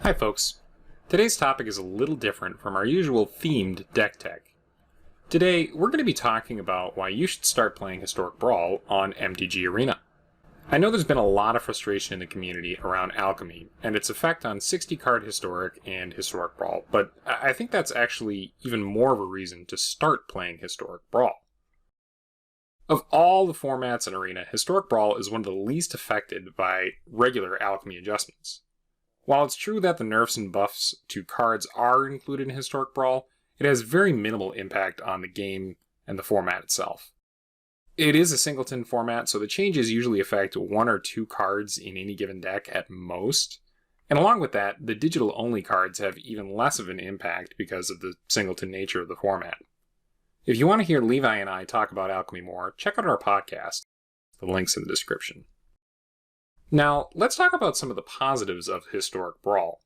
Hi folks. Today's topic is a little different from our usual themed deck tech. Today, we're going to be talking about why you should start playing Historic Brawl on MTG Arena. I know there's been a lot of frustration in the community around Alchemy and its effect on 60-card Historic and Historic Brawl, but I think that's actually even more of a reason to start playing Historic Brawl. Of all the formats in Arena, Historic Brawl is one of the least affected by regular Alchemy adjustments. While it's true that the nerfs and buffs to cards are included in Historic Brawl, it has very minimal impact on the game and the format itself. It is a singleton format, so the changes usually affect one or two cards in any given deck at most, and along with that, the digital-only cards have even less of an impact because of the singleton nature of the format. If you want to hear Levi and I talk about Alchemy more, check out our podcast. The link's in the description. Now, let's talk about some of the positives of Historic Brawl.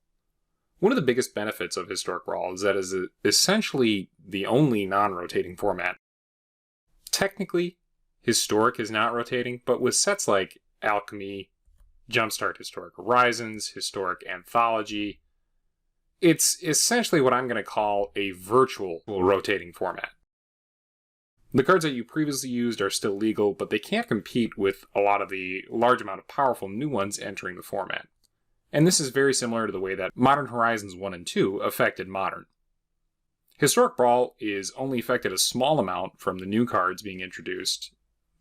One of the biggest benefits of Historic Brawl is that it is essentially the only non-rotating format. Technically, Historic is not rotating, but with sets like Alchemy, Jumpstart Historic Horizons, Historic Anthology, it's essentially what I'm going to call a virtual rotating format. The cards that you previously used are still legal, but they can't compete with a lot of the large amount of powerful new ones entering the format. And this is very similar to the way that Modern Horizons 1 and 2 affected Modern. Historic Brawl is only affected a small amount from the new cards being introduced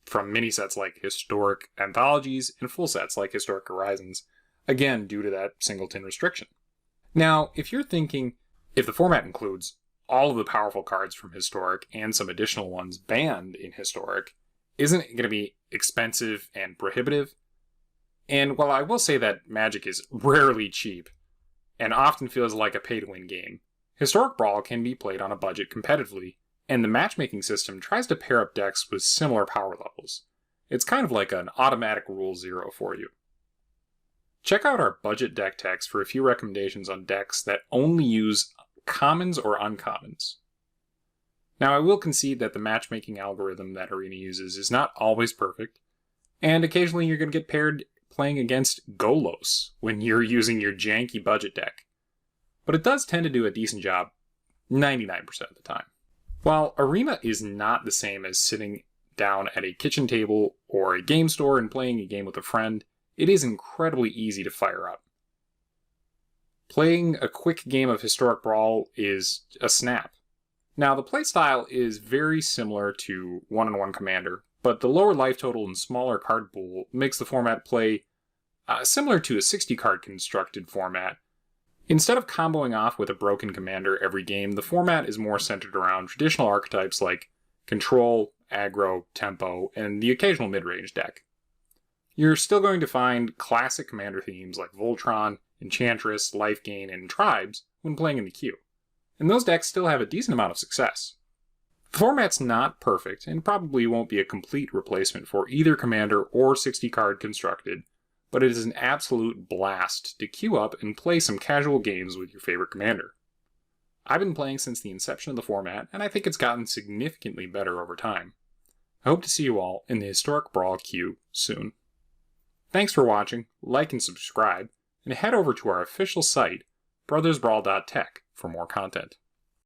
from mini sets like Historic Anthologies and full sets like Historic Horizons, again due to that singleton restriction. Now, if you're thinking, if the format includes all of the powerful cards from Historic and some additional ones banned in Historic, isn't it going to be expensive and prohibitive? And while I will say that Magic is rarely cheap, and often feels like a pay-to-win game, Historic Brawl can be played on a budget competitively, and the matchmaking system tries to pair up decks with similar power levels. It's kind of like an automatic rule zero for you. Check out our budget deck techs for a few recommendations on decks that only use commons or uncommons. Now, I will concede that the matchmaking algorithm that Arena uses is not always perfect, and occasionally you're going to get paired playing against Golos when you're using your janky budget deck. But it does tend to do a decent job 99% of the time. While Arena is not the same as sitting down at a kitchen table or a game store and playing a game with a friend, it is incredibly easy to fire up. Playing a quick game of Historic Brawl is a snap. Now, the playstyle is very similar to 1-on-1 Commander, but the lower life total and smaller card pool makes the format play similar to a 60-card constructed format. Instead of comboing off with a broken commander every game, the format is more centered around traditional archetypes like Control, Aggro, Tempo, and the occasional mid-range deck. You're still going to find classic commander themes like Voltron, Enchantress, Life Gain, and Tribes when playing in the queue, and those decks still have a decent amount of success. The format's not perfect, and probably won't be a complete replacement for either commander or 60-card constructed, but it is an absolute blast to queue up and play some casual games with your favorite commander. I've been playing since the inception of the format, and I think it's gotten significantly better over time. I hope to see you all in the Historic Brawl queue soon. Thanks for watching, like and subscribe, and head over to our official site, brothersbrawl.tech, for more content.